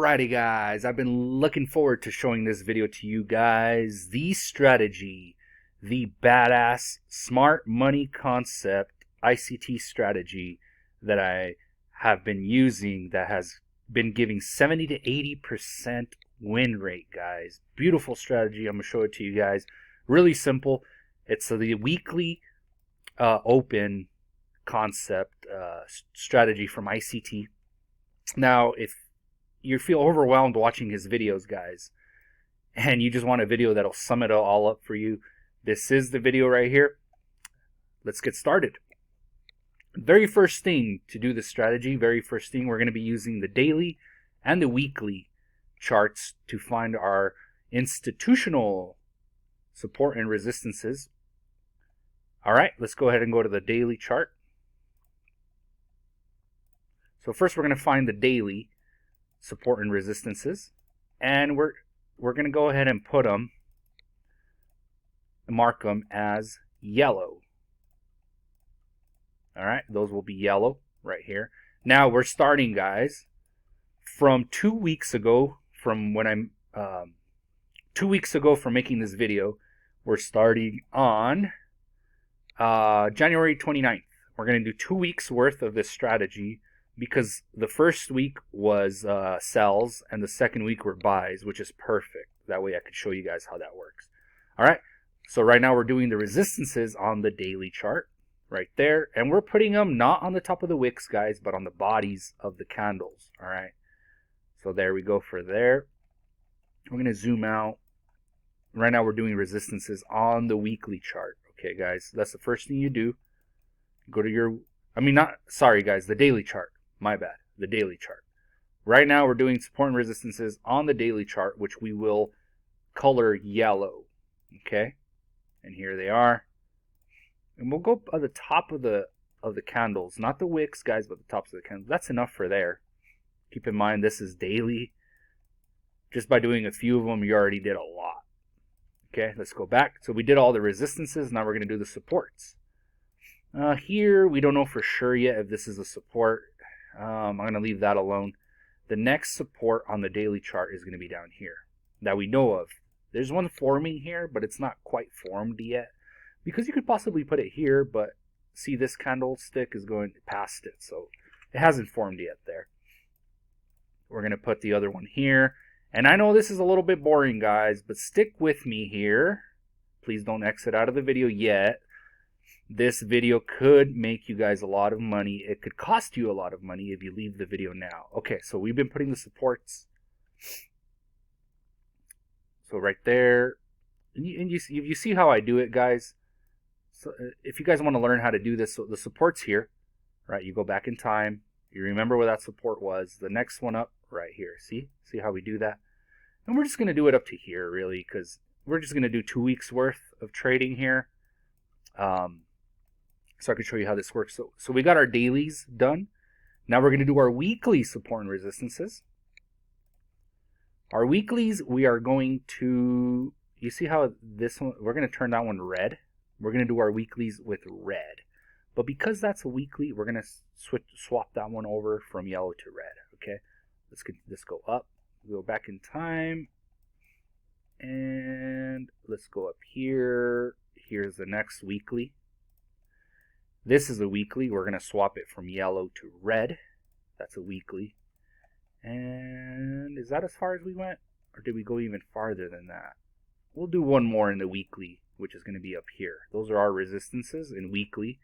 Alrighty guys, I've been looking forward to showing this video to you guys. The strategy, the badass smart money concept ICT strategy that I have been using that has been giving 70 to 80% win rate, guys. Beautiful strategy. I'm going to show it to you guys. Really simple. It's the weekly open concept strategy from ICT. Now, if you feel overwhelmed watching his videos, guys, and you just want a video that'll sum it all up for you, this is the video right here. Let's get started. Very first thing to do this strategy, we're going to be using the daily and the weekly charts to find our institutional support and resistances. All right, let's go ahead and go to the daily chart. So first we're going to find the daily support and resistances, and we're going to go ahead and put them, mark them as yellow. All right, those will be yellow right here. Now we're starting, guys, from 2 weeks ago, from when I'm 2 weeks ago from making this video. We're starting on January 29th. We're going to do 2 weeks worth of this strategy, because the first week was sells and the second week were buys, which is perfect. That way I could show you guys how that works. All right, so right now we're doing the resistances on the daily chart right there, and we're putting them not on the top of the wicks, guys, but on the bodies of the candles. All right, so there we go for there. We're going to zoom out. Right now we're doing resistances on the weekly chart. Okay, guys, that's the first thing you do. Go to your, sorry guys, the daily chart. My bad, the daily chart. Right now we're doing support and resistances on the daily chart, which we will color yellow. Okay, and here they are. And we'll go at the top of the candles, not the wicks, guys, but the tops of the candles. That's enough for there. Keep in mind this is daily. Just by doing a few of them, you already did a lot. Okay, let's go back. So we did all the resistances. Now we're going to do the supports. Here we don't know for sure yet if this is a support. I'm going to leave that alone. The next support on the daily chart is going to be down here that we know of. There's one forming here, but it's not quite formed yet, because you could possibly put it here, but see, this candlestick is going past it, so it hasn't formed yet there. We're going to put the other one here, and I know this is a little bit boring, guys, but stick with me here. Please don't exit out of the video yet. This video could make you guys a lot of money. It could cost you a lot of money if you leave the video now. Okay, so we've been putting the supports. So right there, and you see how I do it, guys. So if you guys want to learn how to do this, so the support's here, right? You go back in time. You remember where that support was. The next one up right here. See how we do that? And we're just going to do it up to here, really, because we're just going to do 2 weeks worth of trading here. So I can show you how this works. So we got our dailies done. Now we're going to do our weekly support and resistances. Our weeklies, we are going to, you see how this one, we're going to turn that one red. We're going to do our weeklies with red. But because that's a weekly, we're going to swap that one over from yellow to red. Okay, let's go up. We'll go back in time. And let's go up here. Here's the next weekly. This is a weekly. We're going to swap it from yellow to red. That's a weekly. And is that as far as we went? Or did we go even farther than that? We'll do one more in the weekly, which is going to be up here. Those are our resistances in weekly.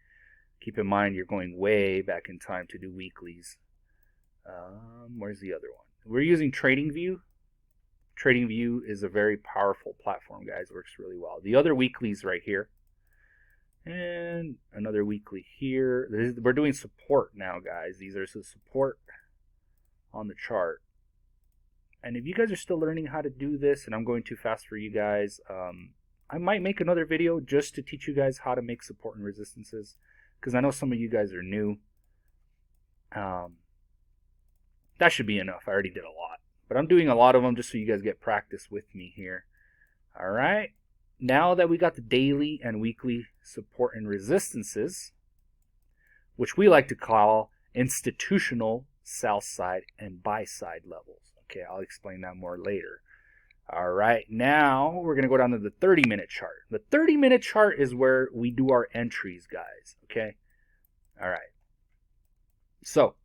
Keep in mind you're going way back in time to do weeklies. Where's the other one? We're using TradingView. TradingView is a very powerful platform, guys. It works really well. The other weeklies right here. And another weekly here. We're doing support now, guys. These are some support on the chart. And if you guys are still learning how to do this and I'm going too fast for you guys, I might make another video just to teach you guys how to make support and resistances, because I know some of you guys are new. That should be enough. I already did a lot, but I'm doing a lot of them just so you guys get practice with me here. All right. Now that we got the daily and weekly support and resistances, which we like to call institutional sell side and buy side levels. Okay, I'll explain that more later. All right, now we're going to go down to the 30-minute chart. The 30-minute chart is where we do our entries, guys. Okay? All right. So,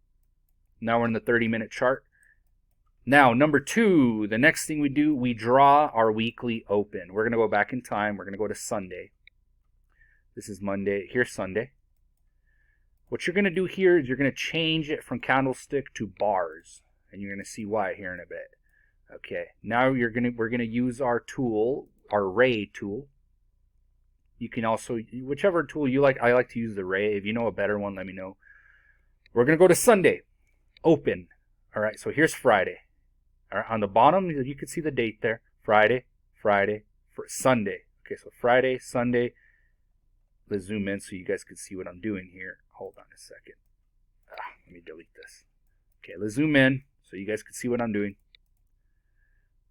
now we're in the 30-minute chart. Now, number 2, the next thing we do, we draw our weekly open. We're going to go back in time. We're going to go to Sunday. This is Monday. Here's Sunday. What you're going to do here is you're going to change it from candlestick to bars. And you're going to see why here in a bit. Okay, now we're going to use our tool, our ray tool. You can also, whichever tool you like, I like to use the ray. If you know a better one, let me know. We're going to go to Sunday. Open. All right, so here's Friday. All right, on the bottom, you can see the date there. Friday, Sunday. Okay, so Friday, Sunday. Let's zoom in so you guys can see what I'm doing here. Hold on a second. Let me delete this. Okay, let's zoom in so you guys can see what I'm doing.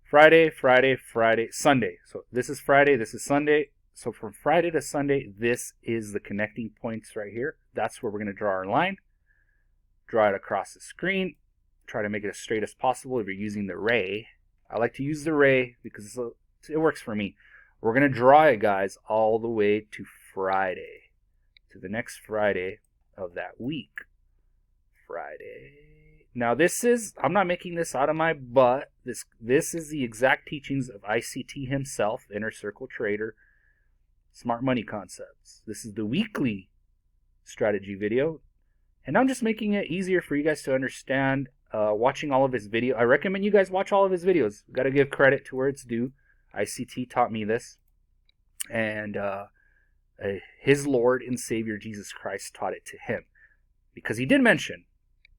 Friday, Sunday. So this is Friday, this is Sunday. So from Friday to Sunday, this is the connecting points right here. That's where we're going to draw our line. Draw it across the screen. Try to make it as straight as possible if you're using the ray. I like to use the ray because it works for me. We're going to draw it, guys, all the way to Friday. To the next Friday of that week. Friday. Now this is, I'm not making this out of my butt. This is the exact teachings of ICT himself, Inner Circle Trader, Smart Money Concepts. This is the weekly strategy video. And I'm just making it easier for you guys to understand watching all of his videos. I recommend you guys watch all of his videos. Got to give credit to where it's due. ICT taught me this. And his Lord and Savior Jesus Christ taught it to him. Because he did mention,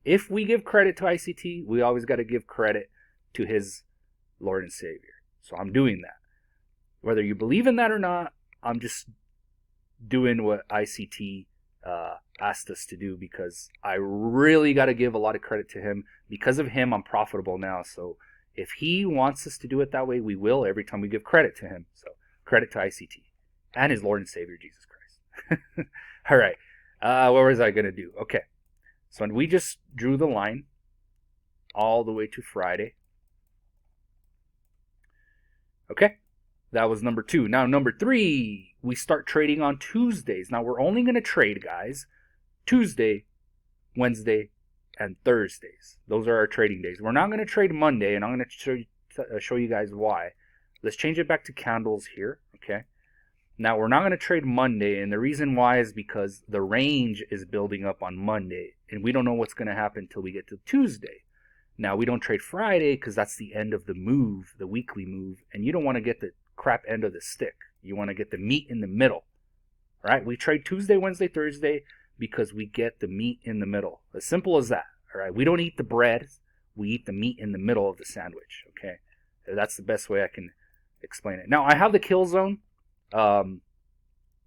if we give credit to ICT, we always got to give credit to his Lord and Savior. So I'm doing that. Whether you believe in that or not, I'm just doing what ICT asked us to do because I really got to give a lot of credit to him. Because of him, I'm profitable now. So if he wants us to do it that way, we will every time we give credit to him. So credit to ICT and his Lord and Savior, Jesus Christ. All right. What was I going to do? Okay. So we just drew the line all the way to Friday. Okay. That was number 2. Now, number 3, we start trading on Tuesdays. Now, we're only going to trade, guys, Tuesday, Wednesday, and Thursdays. Those are our trading days. We're not going to trade Monday, and I'm going to show you guys why. Let's change it back to candles here, okay? Now, we're not going to trade Monday, and the reason why is because the range is building up on Monday, and we don't know what's going to happen until we get to Tuesday. Now, we don't trade Friday because that's the end of the move, the weekly move, and you don't want to get the crap end of the stick. You want to get the meat in the middle, all right? We trade Tuesday, Wednesday, Thursday because we get the meat in the middle. As simple as that, all right? We don't eat the bread. We eat the meat in the middle of the sandwich, okay? That's the best way I can explain it. Now, I have the kill zone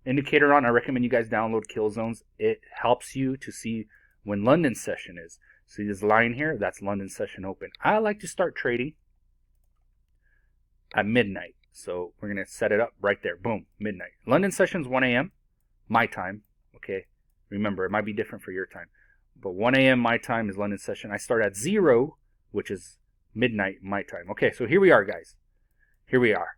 indicator on. I recommend you guys download kill zones. It helps you to see when London session is. See this line here? That's London session open. I like to start trading at midnight. So we're going to set it up right there. Boom, midnight. London session's 1 a.m. my time. Okay. Remember, it might be different for your time. But 1 a.m. my time is London session. I start at 0, which is midnight my time. Okay, so here we are, guys. Here we are.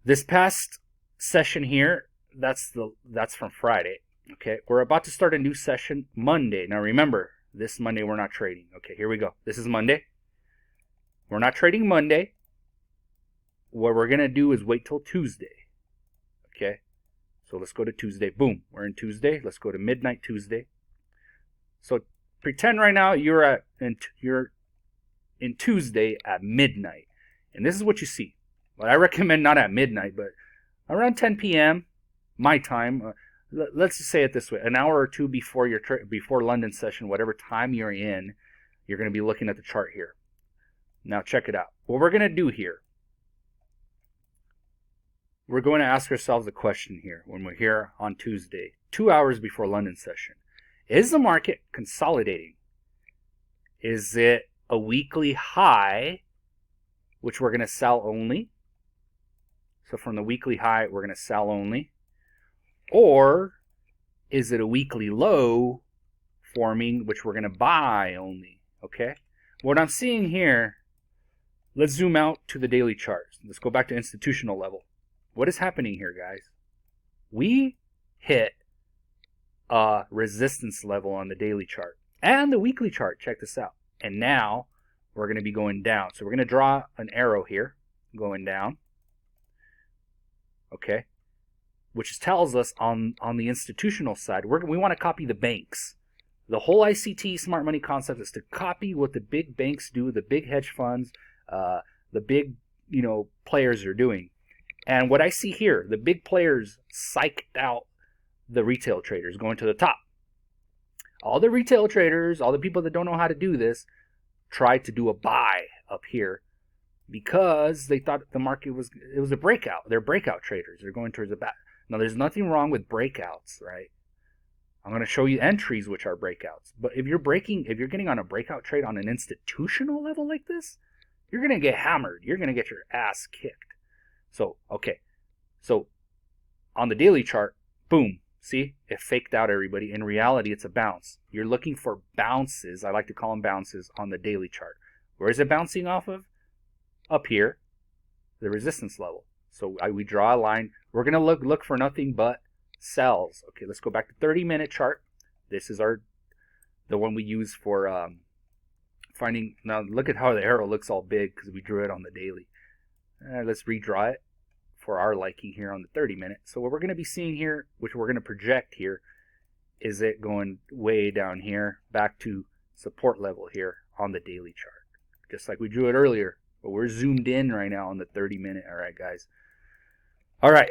This past session here, that's from Friday. Okay, we're about to start a new session Monday. Now remember, this Monday we're not trading. Okay, here we go. This is Monday. We're not trading Monday. What we're going to do is wait till Tuesday. Okay, so let's go to Tuesday. Boom, we're in Tuesday. Let's go to midnight Tuesday. So pretend right now you're in Tuesday at midnight. And this is what you see. Well, I recommend not at midnight, but around 10 p.m. my time. Let's just say it this way: an hour or two before before London session, whatever time you're in, you're going to be looking at the chart here. Now check it out. What we're going to do here, we're going to ask ourselves a question here when we're here on Tuesday, 2 hours before London session. Is the market consolidating? Is it a weekly high, which we're going to sell only? So from the weekly high, we're going to sell only. Or is it a weekly low forming, which we're going to buy only? Okay? What I'm seeing here, let's zoom out to the daily chart. Let's go back to institutional level. What is happening here, guys? We hit a resistance level on the daily chart and the weekly chart. Check this out. And now we're going to be going down. So we're going to draw an arrow here going down. Okay. Which tells us on the institutional side, we want to copy the banks. The whole ICT smart money concept is to copy what the big banks do, the big hedge funds, the big players are doing. And what I see here, the big players psyched out the retail traders going to the top. All the retail traders, all the people that don't know how to do this, tried to do a buy up here because they thought the market was a breakout. They're breakout traders. They're going towards the back. Now, there's nothing wrong with breakouts, right? I'm going to show you entries which are breakouts. But if you're getting on a breakout trade on an institutional level like this, you're going to get hammered. You're going to get your ass kicked. So, okay. So, on the daily chart, boom. See? It faked out everybody. In reality, it's a bounce. You're looking for bounces. I like to call them bounces on the daily chart. Where is it bouncing off of? Up here. The resistance level. So, we draw a line. We're going to look for nothing but sells. Okay, let's go back to 30-minute chart. This is the one we use for finding. Now look at how the arrow looks all big because we drew it on the daily. Let's redraw it for our liking here on the 30-minute. So what we're going to be seeing here, which we're going to project here, is it going way down here back to support level here on the daily chart, just like we drew it earlier. But we're zoomed in right now on the 30-minute. All right, guys. All right.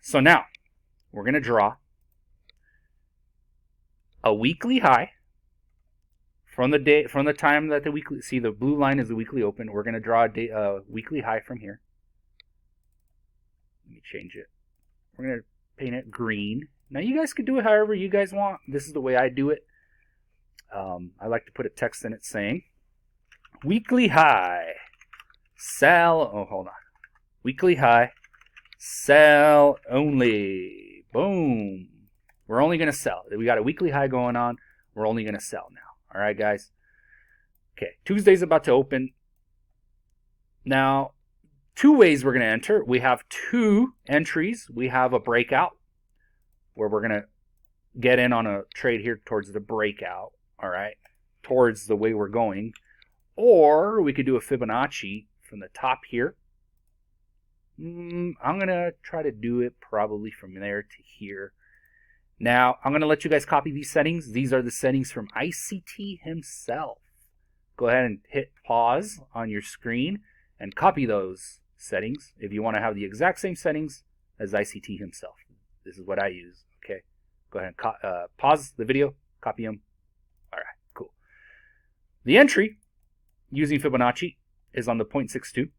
So now we're going to draw a weekly high from the time that the weekly, see the blue line is the weekly open. We're going to draw a weekly high from here. Let me change it. We're going to paint it green. Now you guys could do it however you guys want. This is the way I do it. I like to put a text in it saying weekly high, sell. Oh, hold on. Weekly high, sell only. Boom. We're only going to sell. We got a weekly high going on. We're only going to sell now. All right, guys. Okay, Tuesday's about to open. Now, two ways we're going to enter. We have two entries. We have a breakout where we're going to get in on a trade here towards the breakout. All right, towards the way we're going. Or we could do a Fibonacci from the top here. I'm going to try to do it probably from there to here. Now, I'm going to let you guys copy these settings. These are the settings from ICT himself. Go ahead and hit pause on your screen and copy those settings if you want to have the exact same settings as ICT himself. This is what I use. Okay, go ahead and pause the video, copy them. All right, cool. The entry using Fibonacci is on the 0.62.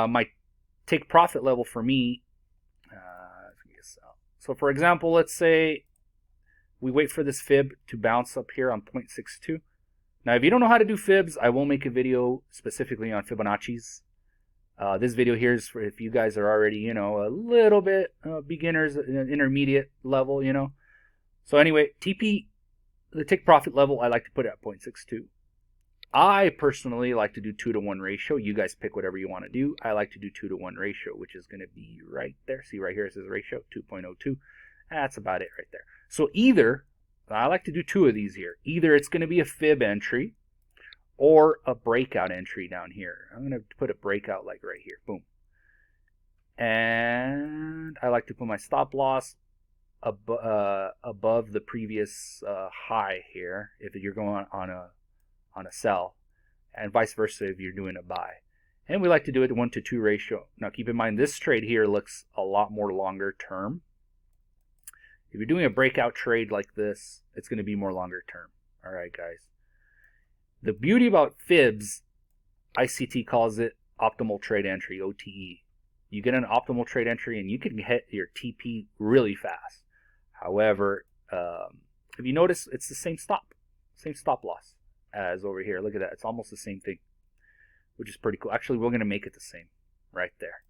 My take profit level for me, so for example, let's say we wait for this fib to bounce up here on 0.62. Now, if you don't know how to do fibs, I will make a video specifically on Fibonacci's. This video here is for if you guys are already, a little bit beginners, intermediate level, So anyway, TP, the take profit level, I like to put it at 0.62. I personally like to do 2-to-1 ratio. You guys pick whatever you want to do. I like to do 2-to-1 ratio, which is going to be right there. See right here it says ratio 2.02. That's about it right there. So either, I like to do two of these here. Either it's going to be a fib entry or a breakout entry down here. I'm going to put a breakout like right here. Boom. And I like to put my stop loss above the previous high here if you're going on a sell, and vice versa if you're doing a buy. And we like to do it 1-to-2 ratio. Now keep in mind this trade here looks a lot more longer term. If you're doing a breakout trade like this, it's going to be more longer term. All right, guys. The beauty about fibs, ICT calls it optimal trade entry, OTE. You get an optimal trade entry and you can hit your TP really fast. However, if you notice, it's the same stop loss as over here. Look at that. It's almost the same thing, which is pretty cool. Actually, we're going to make it the same right there.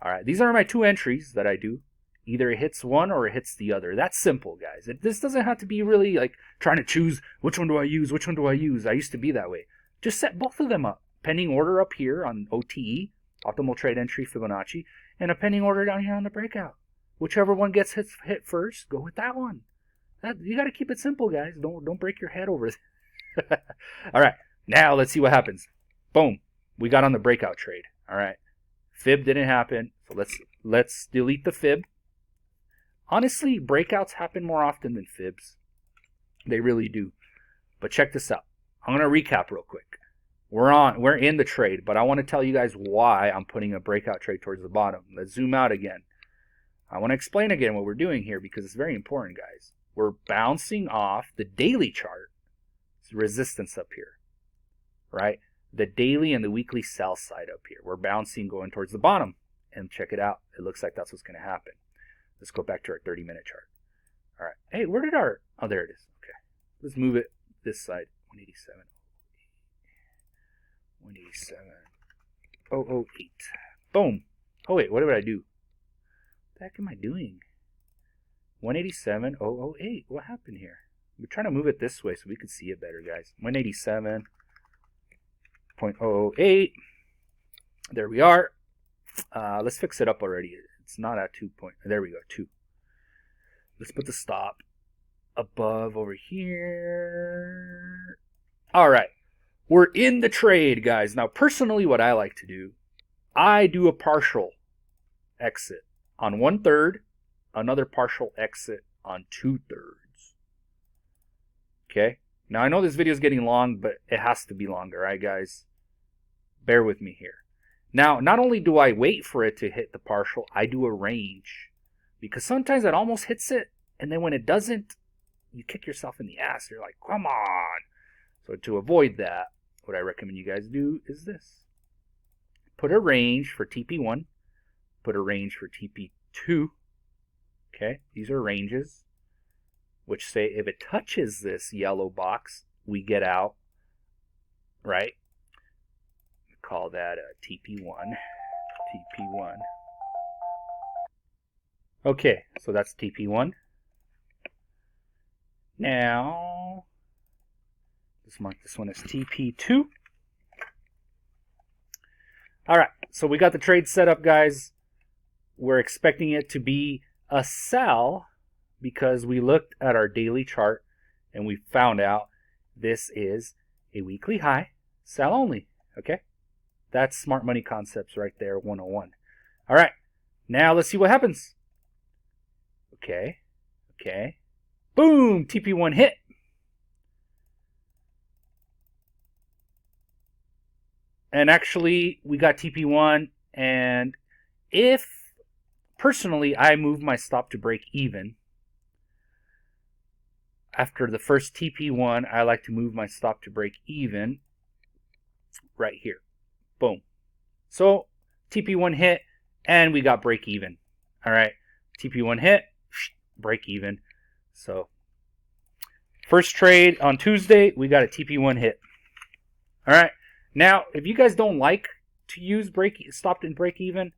All right. These are my two entries that I do. Either it hits one or it hits the other. That's simple, guys. This doesn't have to be really like trying to choose which one do I use, which one do I use. I used to be that way. just set both of them up. Pending order up here on OTE, Optimal Trade Entry Fibonacci, and a pending order down here on the breakout. Whichever one gets hit first, go with that one. You got to keep it simple, guys. Don't break your head over it. All right, now let's see what happens. Boom, we got on the breakout trade. All right, fib didn't happen, so let's delete the fib. Honestly, breakouts happen more often than fibs. They really do. But check this out. I'm gonna recap real quick. We're in the trade, but I want to tell you guys why I'm putting a breakout trade towards the bottom. Let's zoom out again. I want to explain again what we're doing here because it's very important, guys. We're bouncing off the daily chart. It's resistance up here, right? The daily and the weekly sell side up here. We're bouncing going towards the bottom. And check it out. It looks like that's what's going to happen. Let's go back to our 30-minute chart. All right. Hey, where did our... Oh, there it is. Okay. Let's move it this side. 187. 187.008. Boom. Oh, wait. What did I do? What the heck am I doing? 187.008. What happened here? We're trying to move it this way so we can see it better, guys. 187.008. There we are. Let's fix it up already. It's not at 2 point. There we go, 2. Let's put the stop above over here. All right. We're in the trade, guys. Now, personally, what I like to do, I do a partial exit on 1/3, another partial exit on 2/3. Okay? Now, I know this video is getting long, but it has to be longer, right, guys? Bear with me here. Now, not only do I wait for it to hit the partial, I do a range. Because sometimes it almost hits it, and then when it doesn't, you kick yourself in the ass. You're like, come on. So to avoid that, what I recommend you guys do is this. Put a range for TP1. Put a range for TP2. Okay, these are ranges, which say if it touches this yellow box, we get out, right? Call that a TP1. TP1. Okay, so that's TP1. Now, let's mark this one as TP2. All right, so we got the trade set up, guys. We're expecting it to be a sell because we looked at our daily chart and we found out this is a weekly high, sell only, okay? That's smart money concepts right there, 101. All right, now let's see what happens. Okay. Boom, TP1 hit. And actually, we got TP1, and if, personally, I move my stop to break even, after the first TP1, I like to move my stop to break even right here. Boom. So, TP1 hit, and we got break even. All right, TP1 hit, break even. So, first trade on Tuesday, we got a TP1 hit. All right. Now, if you guys don't like to use stop and break even,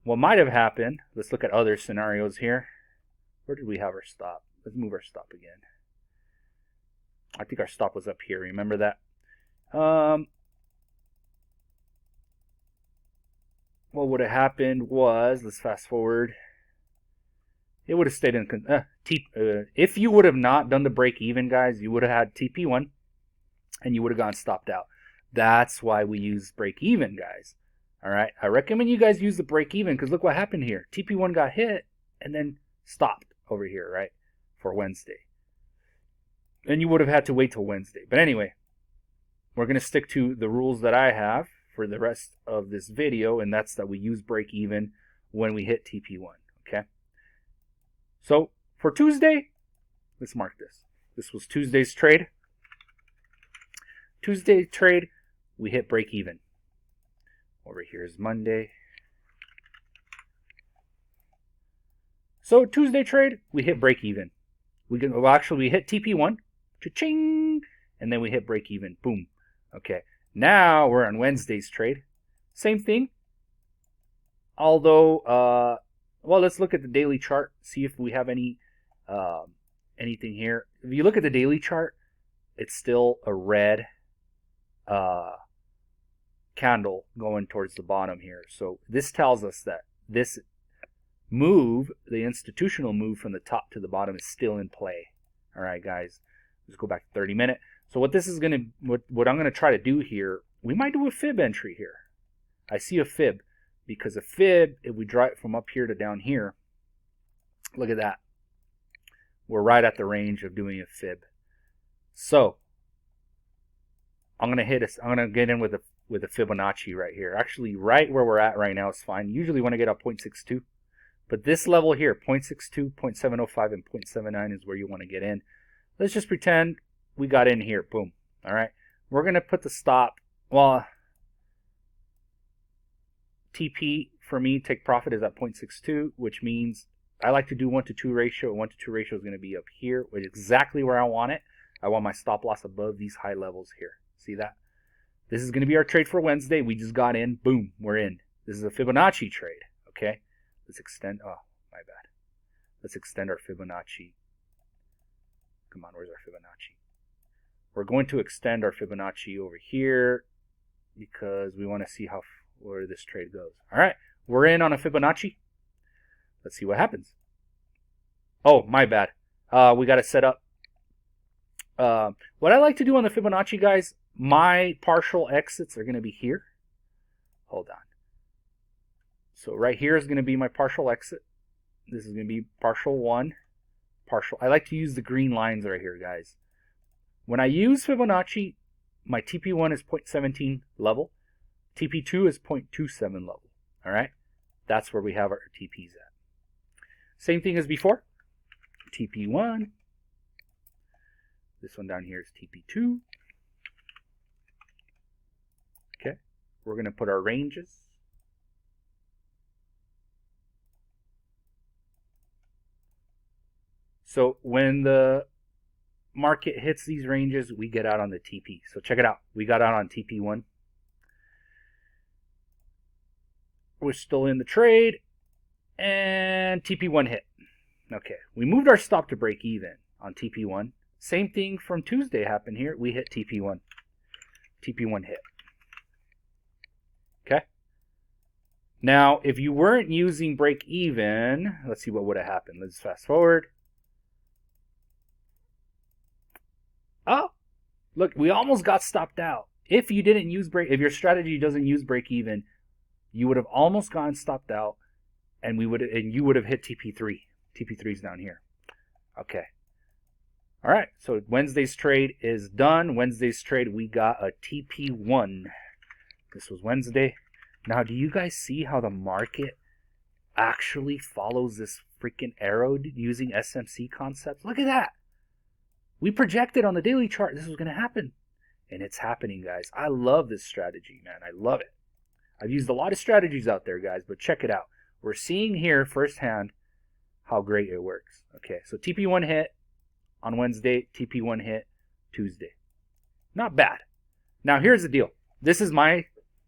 what might have happened, let's look at other scenarios here. Where did we have our stop? Let's move our stop again. I think our stop was up here. Remember that? What would have happened was, let's fast forward. It would have stayed in. If you would have not done the break even, guys, you would have had TP1 and you would have gone stopped out. That's why we use break even, guys. All right. I recommend you guys use the break even because look what happened here. TP1 got hit and then stopped over here, right, for Wednesday. And you would have had to wait till Wednesday. But anyway, we're going to stick to the rules that I have for the rest of this video, and that's that we use break even when we hit TP1, okay? So for Tuesday, let's mark this. This was Tuesday's trade. Tuesday trade, we hit break even. Over here is Monday. So Tuesday trade, we hit break even. We hit TP1, cha-ching, and then we hit break even. Boom. Okay. Now we're on Wednesday's trade. Same thing. Although, well, let's look at the daily chart, see if we have any anything here. If you look at the daily chart, it's still a red candle going towards the bottom here. So this tells us that this move, the institutional move from the top to the bottom, is still in play. All right, guys, let's go back to 30-minute. So what this is going to, what I'm going to try to do here, we might do a fib entry here. I see a fib, because a fib, if we draw it from up here to down here, look at that. We're right at the range of doing a fib. So I'm going to get in with a Fibonacci right here. Actually, right where we're at right now is fine. Usually want to get up 0.62. But this level here, 0.62, 0.705, and 0.79 is where you want to get in. Let's just pretend we got in here. Boom. All right. We're going to put the stop. Well, TP for me, take profit, is at 0.62, which means I like to do 1 to 2 ratio. 1 to 2 ratio is going to be up here, which is exactly where I want it. I want my stop loss above these high levels here. See that? This is going to be our trade for Wednesday. We just got in. Boom. We're in. This is a Fibonacci trade. Okay. Let's extend. Oh, my bad. Let's extend our Fibonacci. Come on. Where's our Fibonacci? We're going to extend our Fibonacci over here because we want to see where this trade goes. All right. We're in on a Fibonacci. Let's see what happens. Oh, my bad. We got to set up. What I like to do on the Fibonacci, guys, my partial exits are going to be here. Hold on. So right here is going to be my partial exit. This is going to be partial 1. I like to use the green lines right here, guys. When I use Fibonacci, my TP1 is 0.17 level. TP2 is 0.27 level. All right? That's where we have our TPs at. Same thing as before. TP1. This one down here is TP2. Okay. We're going to put our ranges. So when the market hits these ranges, we get out on the TP. So check it out. We got out on TP1. We're still in the trade. And TP1 hit. Okay. We moved our stop to break even on TP1. Same thing from Tuesday happened here. We hit TP1. TP1 hit. Okay. Now, if you weren't using break even, let's see what would have happened. Let's fast forward. Oh, look, we almost got stopped out. If you didn't use if your strategy doesn't use break even, you would have almost gotten stopped out, and you would have hit TP3. TP3's down here. Okay. All right. So Wednesday's trade is done. Wednesday's trade, we got a TP1. This was Wednesday. Now, do you guys see how the market actually follows this freaking arrow using SMC concepts? Look at that. We projected on the daily chart this was going to happen. And it's happening, guys. I love this strategy, man. I love it. I've used a lot of strategies out there, guys, but check it out. We're seeing here firsthand how great it works. Okay, so TP1 hit on Wednesday. TP1 hit Tuesday. Not bad. Now, here's the deal. This is my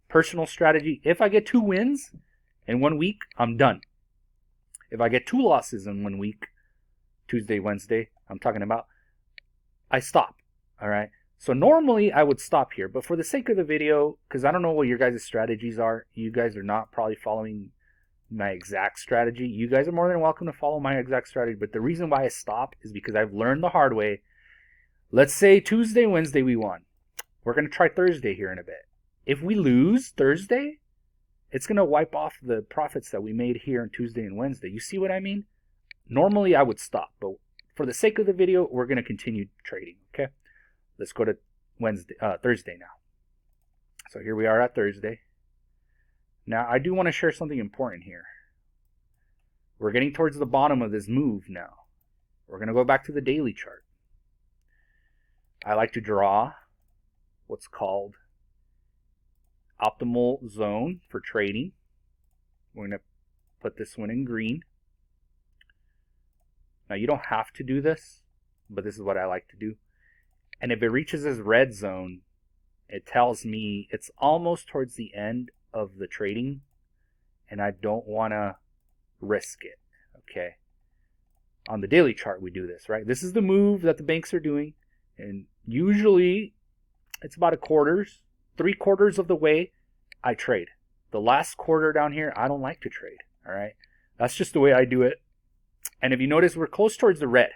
personal strategy. If I get 2 wins in 1 week, I'm done. If I get 2 losses in 1 week, Tuesday, Wednesday, I'm talking about, I stop. All right. So normally I would stop here, but for the sake of the video, because I don't know what your guys' strategies are, you guys are not probably following my exact strategy. You guys are more than welcome to follow my exact strategy, but the reason why I stop is because I've learned the hard way. Let's say Tuesday, Wednesday we won. We're going to try Thursday here in a bit. If we lose Thursday, it's going to wipe off the profits that we made here on Tuesday and Wednesday. You see what I mean? Normally I would stop, but for the sake of the video, we're going to continue trading, okay? Let's go to Thursday now. So here we are at Thursday. Now, I do want to share something important here. We're getting towards the bottom of this move now. We're going to go back to the daily chart. I like to draw what's called optimal zone for trading. We're going to put this one in green. Now, you don't have to do this, but this is what I like to do. And if it reaches this red zone, it tells me it's almost towards the end of the trading, and I don't want to risk it, okay? On the daily chart, we do this, right? This is the move that the banks are doing, and usually it's about a quarters. 3/4 of the way, I trade. The last quarter down here, I don't like to trade. All right, that's just the way I do it. And if you notice, we're close towards the red.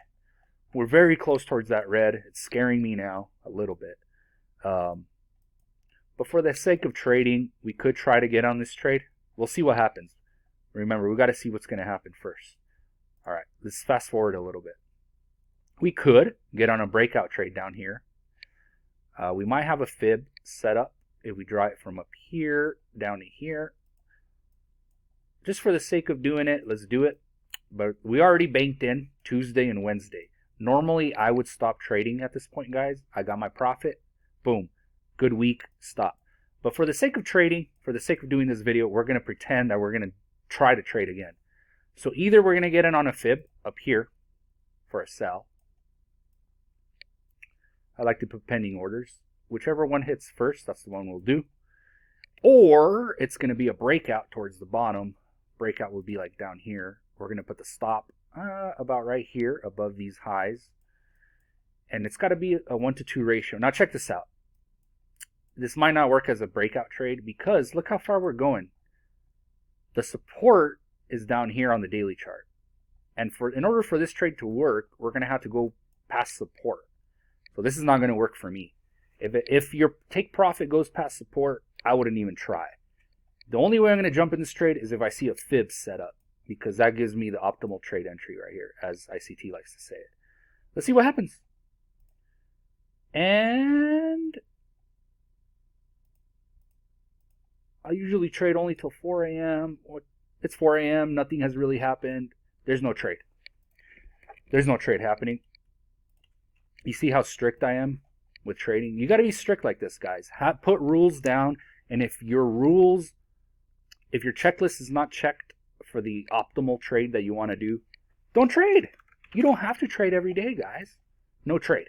We're very close towards that red. It's scaring me now a little bit. But for the sake of trading, we could try to get on this trade. We'll see what happens. Remember, we got to see what's going to happen first. All right, let's fast forward a little bit. We could get on a breakout trade down here. We might have a fib set up if we draw it from up here down to here. Just for the sake of doing it, let's do it. But we already banked in Tuesday and Wednesday. Normally, I would stop trading at this point, guys. I got my profit. Boom. Good week. Stop. But for the sake of trading, for the sake of doing this video, we're going to pretend that we're going to try to trade again. So either we're going to get in on a fib up here for a sell. I like to put pending orders. Whichever one hits first, that's the one we'll do. Or it's going to be a breakout towards the bottom. Breakout will be like down here. We're going to put the stop about right here above these highs. And it's got to be a 1-to-2 ratio. Now check this out. This might not work as a breakout trade because look how far we're going. The support is down here on the daily chart. And in order for this trade to work, we're going to have to go past support. So this is not going to work for me. If your take profit goes past support, I wouldn't even try. The only way I'm going to jump in this trade is if I see a fib set up, because that gives me the optimal trade entry right here, as ICT likes to say it. Let's see what happens. And I usually trade only till 4 a.m. It's 4 a.m. Nothing has really happened. There's no trade. There's no trade happening. You see how strict I am with trading? You got to be strict like this, guys. Put rules down. And if your checklist is not checked for the optimal trade that you want to do, don't trade. You don't have to trade every day, guys. No trade.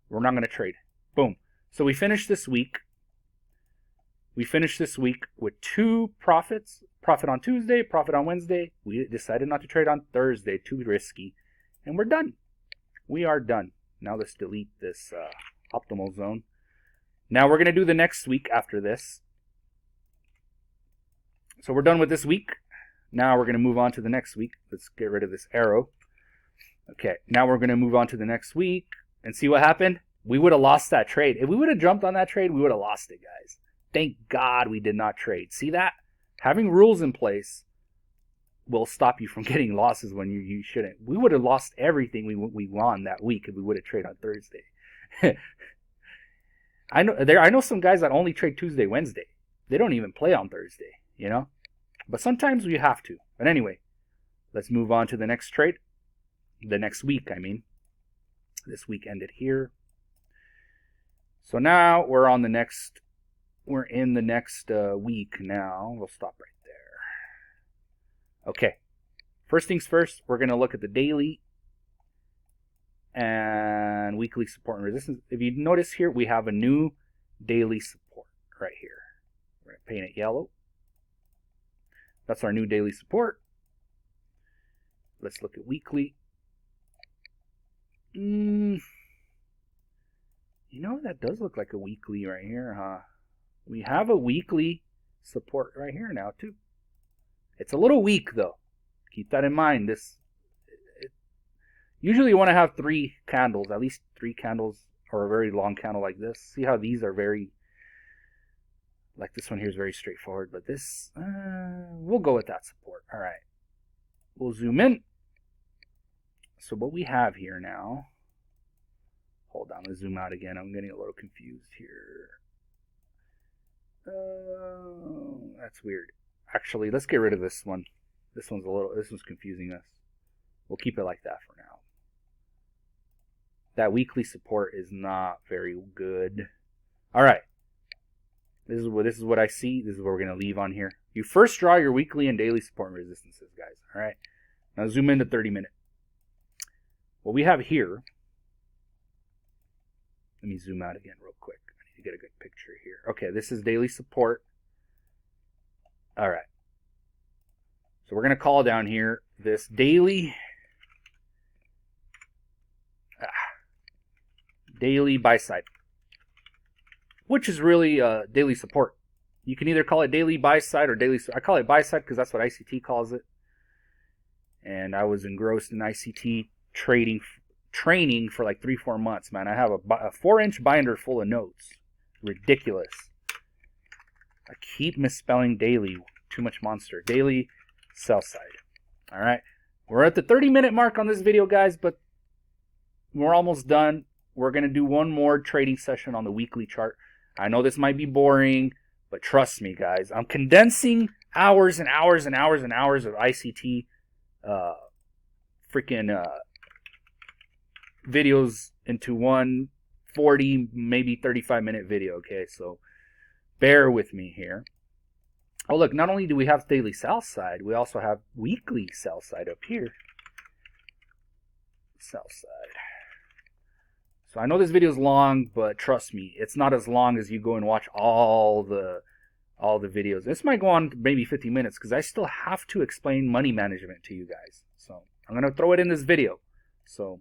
We're not going to trade. Boom. So we finished this week. We finished this week with 2 profits. Profit on Tuesday, profit on Wednesday. We decided not to trade on Thursday. Too risky. And we're done. We are done. Now let's delete this optimal zone. Now we're going to do the next week after this. So we're done with this week. Now we're going to move on to the next week. Let's get rid of this arrow. Okay, now we're going to move on to the next week and see what happened. We would have lost that trade. If we would have jumped on that trade, we would have lost it, guys. Thank God we did not trade. See that? Having rules in place will stop you from getting losses when you shouldn't. We would have lost everything we won that week if we would have traded on Thursday. I know some guys that only trade Tuesday, Wednesday. They don't even play on Thursday, you know? But sometimes we have to. But anyway, let's move on to the next trade. The next week, I mean. This week ended here. So now we're in the next week now. We'll stop right there. Okay. First things first, we're going to look at the daily and weekly support and resistance. If you notice here, we have a new daily support right here. We're going to paint it yellow. That's our new daily support. Let's look at weekly. You know, that does look like a weekly right here, huh? We have a weekly support right here now, too. It's a little weak, though. Keep that in mind. Usually you want to have 3 candles, at least 3 candles, or a very long candle like this. See how these are very, like this one here is very straightforward, but this, we'll go with that support. All right. We'll zoom in. So what we have here now, hold on, let's zoom out again. I'm getting a little confused here. That's weird. Actually, let's get rid of this one. This one's confusing us. We'll keep it like that for now. That weekly support is not very good. All right. This is what I see. This is what we're going to leave on here. You first draw your weekly and daily support and resistances, guys. All right. Now zoom into 30 minute. What we have here, let me zoom out again real quick. I need to get a good picture here. Okay, this is daily support. All right. So we're going to call down here this daily buy side. which is really daily support. You can either call it daily buy side or daily. I call it buy side because that's what ICT calls it. And I was engrossed in ICT training for like 3-4 months, man. I have a 4-inch binder full of notes. Ridiculous. I keep misspelling daily. Too much monster. Daily sell side. All right. We're at the 30-minute mark on this video, guys, but we're almost done. We're going to do one more trading session on the weekly chart. I know this might be boring, but trust me, guys. I'm condensing hours and hours and hours and hours of ICT videos into one 40, maybe 35-minute video, okay? So bear with me here. Oh, look, not only do we have daily sell side, we also have weekly sell side up here. Sell side. So I know this video is long, but trust me, it's not as long as you go and watch all the videos. This might go on maybe 50 minutes because I still have to explain money management to you guys. So I'm going to throw it in this video. So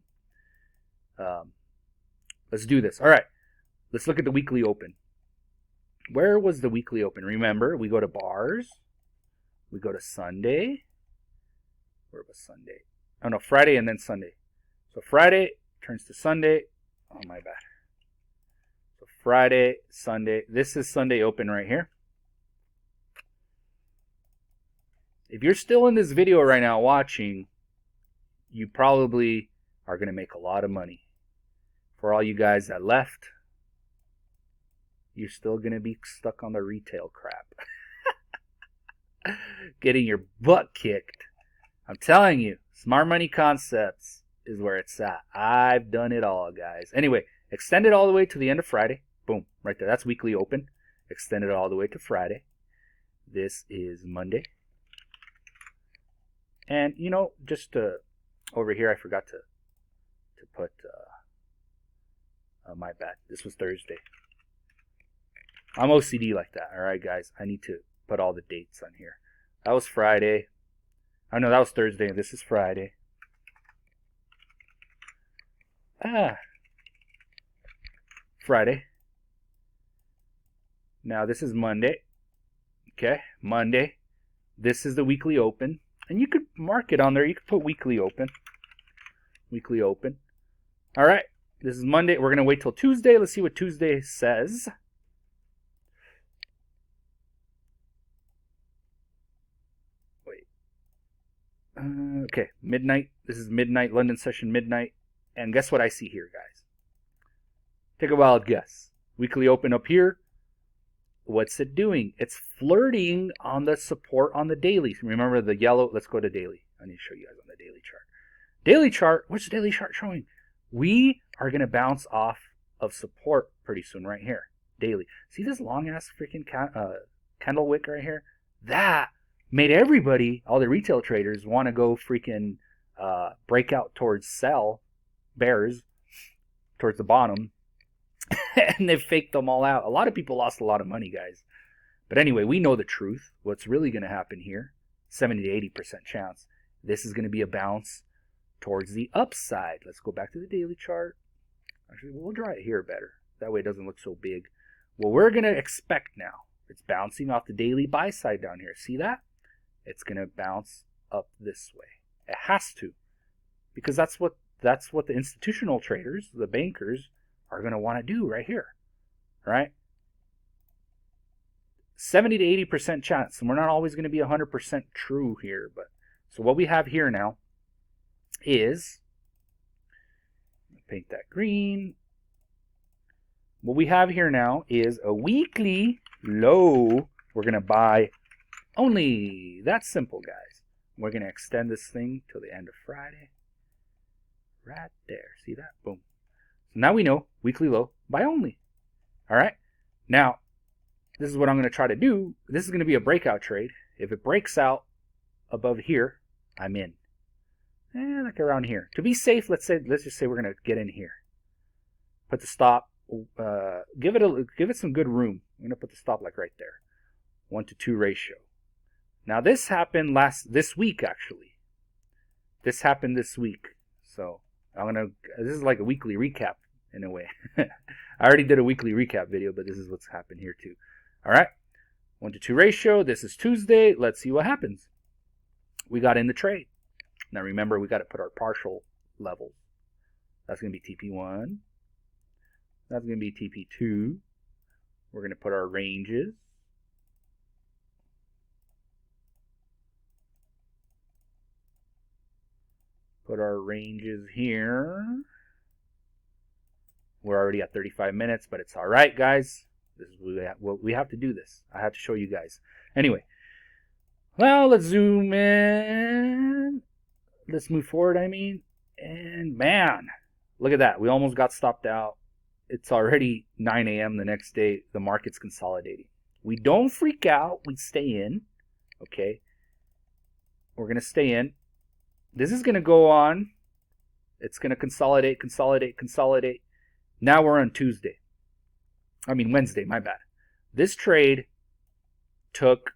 let's do this. All right, let's look at the weekly open. Where was the weekly open? Remember, we go to bars. We go to Sunday. Where was Sunday? Oh, no, Friday and then Sunday. So Friday turns to Sunday. Oh, my bad. So Friday, Sunday. This is Sunday open right here. If you're still in this video right now watching, you probably are going to make a lot of money. For all you guys that left, you're still going to be stuck on the retail crap. Getting your butt kicked. I'm telling you, Smart Money Concepts is where it's at. I've done it all, guys. Anyway, extend it all the way to the end of Friday. Boom, right there. That's weekly open. Extend it all the way to Friday. This is Monday. And, you know, just over here, I forgot to put, my bad. This was Thursday. I'm OCD like that. All right, guys. I need to put all the dates on here. That was Friday. Oh, no, that was Thursday. This is Friday. Friday. Now, this is Monday. Okay, Monday. This is the weekly open. And you could mark it on there. You could put weekly open. Weekly open. All right. This is Monday. We're going to wait till Tuesday. Let's see what Tuesday says. Wait. Okay. Midnight. This is midnight. London session midnight. And guess what I see here, guys? Take a wild guess. Weekly open up here. What's it doing? It's flirting on the support on the daily. Remember the yellow? Let's go to daily. I need to show you guys on the daily chart. Daily chart. What's the daily chart showing? We are going to bounce off of support pretty soon right here. Daily. See this long-ass freaking candle wick right here? That made everybody, all the retail traders, want to go freaking break out towards sell, bears, towards the bottom. And they faked them all out. A lot of people lost a lot of money, guys. But anyway, we know the truth. What's really going to happen here, 70 to 80% chance. This is going to be a bounce towards the upside. Let's go back to the daily chart. Actually, we'll draw it here better. That way it doesn't look so big. What we're going to expect now, it's bouncing off the daily buy side down here. See that? It's going to bounce up this way. It has to. Because that's what the institutional traders, the bankers, are going to want to do right here. Right? 70 to 80% chance. And we're not always going to be 100% true here. But so what we have here now is, paint that green. What we have here now is a weekly low. We're going to buy only. That's simple, guys. We're going to extend this thing till the end of Friday. Right there. See that? Boom. So now we know weekly low, buy only. All right. Now, this is what I'm going to try to do. This is going to be a breakout trade. If it breaks out above here, I'm in. Like around here. To be safe, let's just say we're going to get in here. Put the stop. Give it some good room. I'm going to put the stop like right there. 1-to-2 ratio. Now this happened this week actually. This happened this week. So this is like a weekly recap. in a way. I already did a weekly recap video, but this is what's happened here too. All right, 1-to-2 ratio. This is Tuesday. Let's see what happens. We got in the trade. Now remember, we got to put our partial levels. That's going to be TP1. That's going to be TP2. We're going to put our ranges. Put our ranges here. We're already at 35 minutes, but it's all right, guys. This is what we have to do this. I have to show you guys. Anyway, well, let's zoom in. Let's move forward, I mean. And man, look at that. We almost got stopped out. It's already 9 a.m. the next day. The market's consolidating. We don't freak out. We stay in. Okay. We're going to stay in. This is going to go on. It's going to consolidate, consolidate, consolidate. Now we're on Tuesday. I mean Wednesday, my bad. This trade took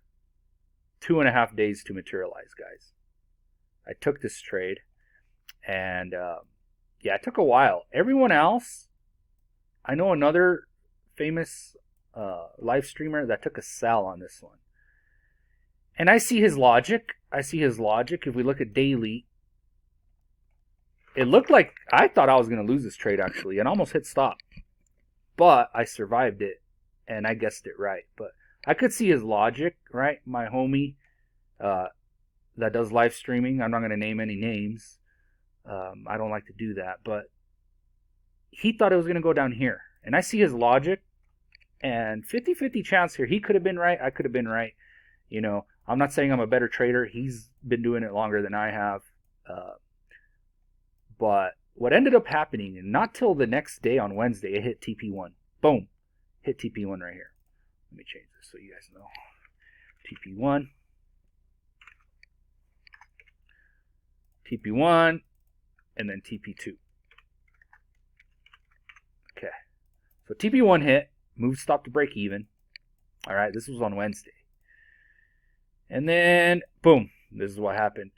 2.5 days to materialize, guys. I took this trade, and yeah, it took a while. Everyone else, I know another famous live streamer that took a sell on this one. And I see his logic. If we look at daily, it looked like I thought I was going to lose this trade, actually, and almost hit stop. But I survived it, and I guessed it right. But I could see his logic, right? My homie that does live streaming, I'm not going to name any names. I don't like to do that. But he thought it was going to go down here. And I see his logic, and 50-50 chance here. He could have been right. I could have been right. You know, I'm not saying I'm a better trader. He's been doing it longer than I have. But what ended up happening, and not till the next day on Wednesday, it hit TP1. Boom. Hit TP1 right here. Let me change this so you guys know. TP1. TP1. And then TP2. Okay. So TP1 hit. Move stop to break even. All right. This was on Wednesday. And then, boom. This is what happened.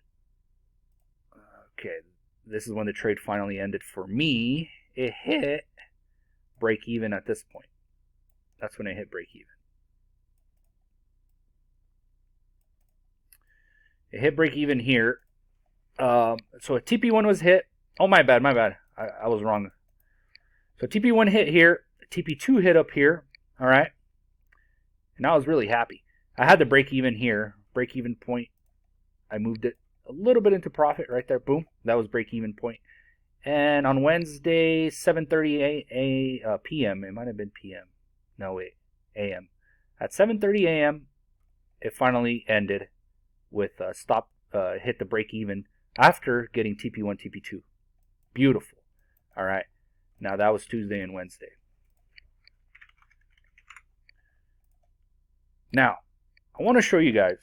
Okay. This is when the trade finally ended for me. It hit break even at this point. That's when it hit break even. It hit break even here. So TP1 was hit. Oh, my bad. I was wrong. So TP1 hit here. TP2 hit up here. All right. And I was really happy. I had the break even here. Break even point. I moved it a little bit into profit right there. Boom. That was break even point. And on Wednesday, 7:30 p.m. It might have been p.m. No, wait. a.m. At 7:30 a.m., it finally ended with stop, hit the break even after getting TP1, TP2. Beautiful. All right. Now that was Tuesday and Wednesday. Now, I want to show you guys.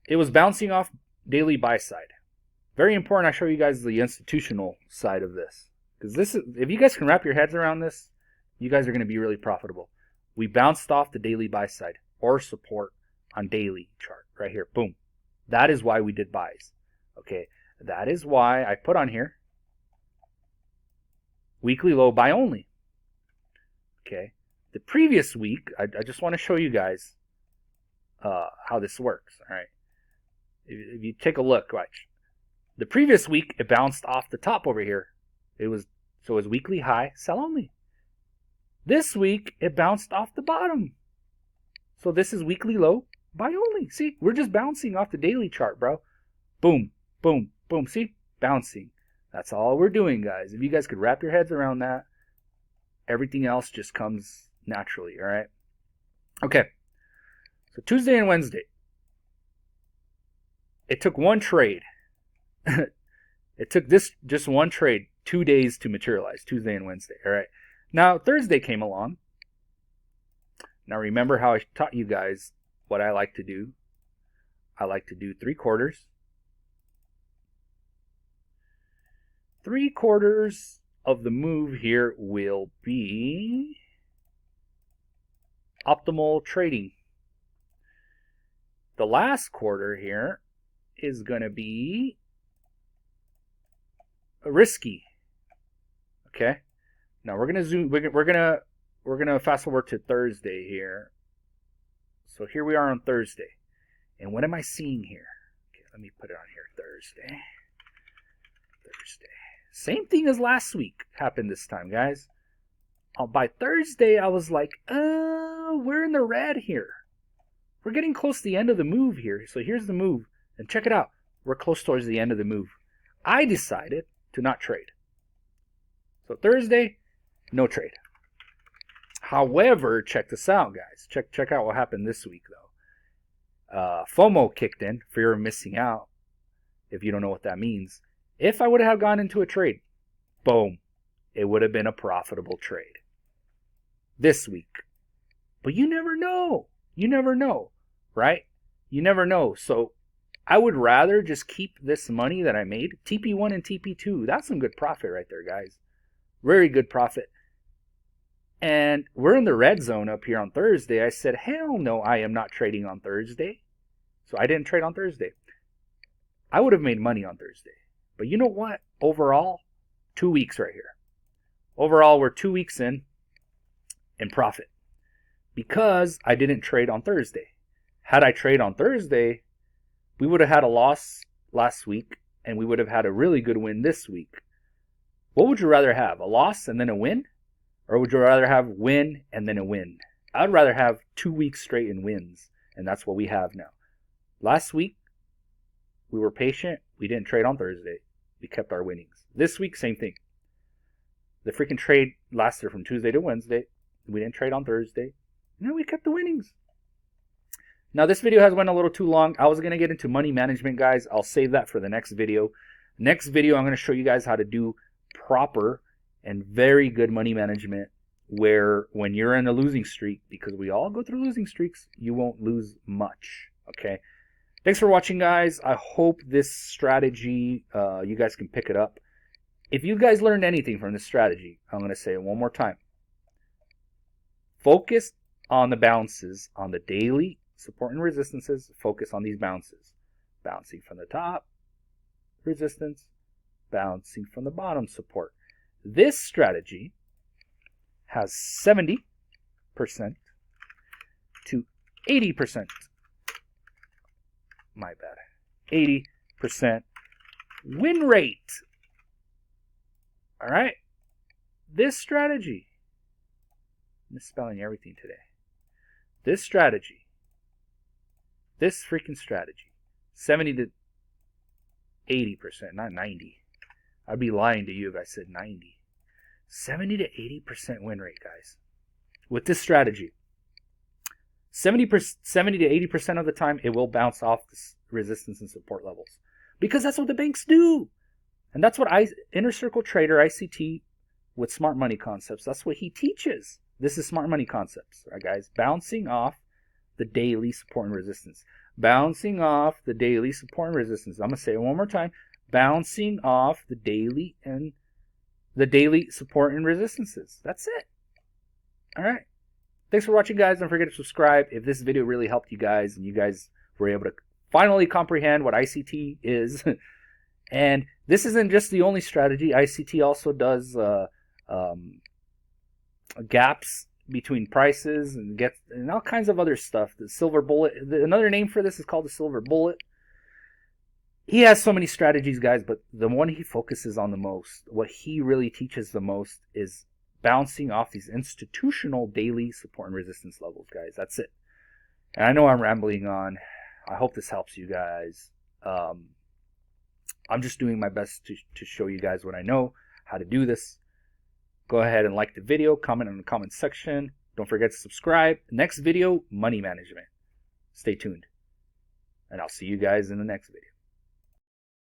It was bouncing off daily buy side. Very important I show you guys the institutional side of this. Because this is, if you guys can wrap your heads around this, you guys are going to be really profitable. We bounced off the daily buy side or support on daily chart right here. Boom. That is why we did buys. Okay. That is why I put on here weekly low buy only. Okay. The previous week, I just want to show you guys how this works. All right. If you take a look, watch. The previous week, it bounced off the top over here. So it was weekly high, sell only. This week, it bounced off the bottom. So this is weekly low, buy only. See, we're just bouncing off the daily chart, bro. Boom, boom, boom. See, bouncing. That's all we're doing, guys. If you guys could wrap your heads around that, everything else just comes naturally, all right? Okay, so Tuesday and Wednesday. It took one trade. It took this just one trade 2 days to materialize, Tuesday and Wednesday, all right? Now, Thursday came along. Now, remember how I taught you guys what I like to do? I like to do 3/4. 3/4 of the move here will be optimal trading. The last quarter here is going to be risky. Okay. Now we're gonna zoom. We're gonna fast forward to Thursday here. So here we are on Thursday, and what am I seeing here? Okay, let me put it on here. Thursday. Same thing as last week happened this time, guys. By Thursday, I was like, we're in the red here. We're getting close to the end of the move here. So here's the move. And check it out. We're close towards the end of the move. I decided to not trade. So Thursday, no trade. However, check this out, guys. Check out what happened this week, though. FOMO kicked in, fear of missing out, if you don't know what that means. If I would have gone into a trade, boom, it would have been a profitable trade this week. But you never know. You never know, right? You never know. So I would rather just keep this money that I made. TP1 and TP2, that's some good profit right there, guys. Very good profit. And we're in the red zone up here on Thursday. I said, hell no, I am not trading on Thursday. So I didn't trade on Thursday. I would have made money on Thursday. But you know what? Overall, 2 weeks right here. Overall, we're 2 weeks in profit. Because I didn't trade on Thursday. Had I traded on Thursday, we would have had a loss last week, and we would have had a really good win this week. What would you rather have? A loss and then a win? Or would you rather have win and then a win? I'd rather have 2 weeks straight in wins, and that's what we have now. Last week, we were patient. We didn't trade on Thursday. We kept our winnings. This week, same thing. The freaking trade lasted from Tuesday to Wednesday. We didn't trade on Thursday. And we kept the winnings. Now, this video has went a little too long. I was going to get into money management, guys. I'll save that for the next video. Next video, I'm going to show you guys how to do proper and very good money management, where when you're in a losing streak, because we all go through losing streaks, you won't lose much. Okay. Thanks for watching, guys. I hope this strategy, you guys can pick it up. If you guys learned anything from this strategy, I'm going to say it one more time. Focus on the bounces, on the daily support and resistances. Focus on these bounces. Bouncing from the top, resistance. Bouncing from the bottom, support. This strategy has 70% to 80%. My bad. 80% win rate. All right. This strategy. Misspelling everything today. This strategy. This freaking strategy. 70 to 80%, not 90. I'd be lying to you if I said 90. 70 to 80% win rate, guys. With this strategy. 70 to 80% of the time, it will bounce off the resistance and support levels. Because that's what the banks do. And that's what Inner Circle Trader, ICT, with Smart Money Concepts, that's what he teaches. This is Smart Money Concepts, right, guys? Bouncing off the daily support and resistance. Bouncing off the daily support and resistance. I'm going to say it one more time. Bouncing off the daily support and resistances. That's it. All right. Thanks for watching, guys. Don't forget to subscribe. If this video really helped you guys and you guys were able to finally comprehend what ICT is. And this isn't just the only strategy. ICT also does gaps between prices and all kinds of other stuff. The silver bullet. Another name for this is called the silver bullet. He has so many strategies, guys, but the one he focuses on the most, what he really teaches the most, is bouncing off these institutional daily support and resistance levels, guys. That's it. And I know I'm rambling on. I hope this helps you guys. I'm just doing my best to show you guys what I know, how to do this. Go ahead and like the video, comment in the comment section. Don't forget to subscribe. Next video, money management. Stay tuned. And I'll see you guys in the next video.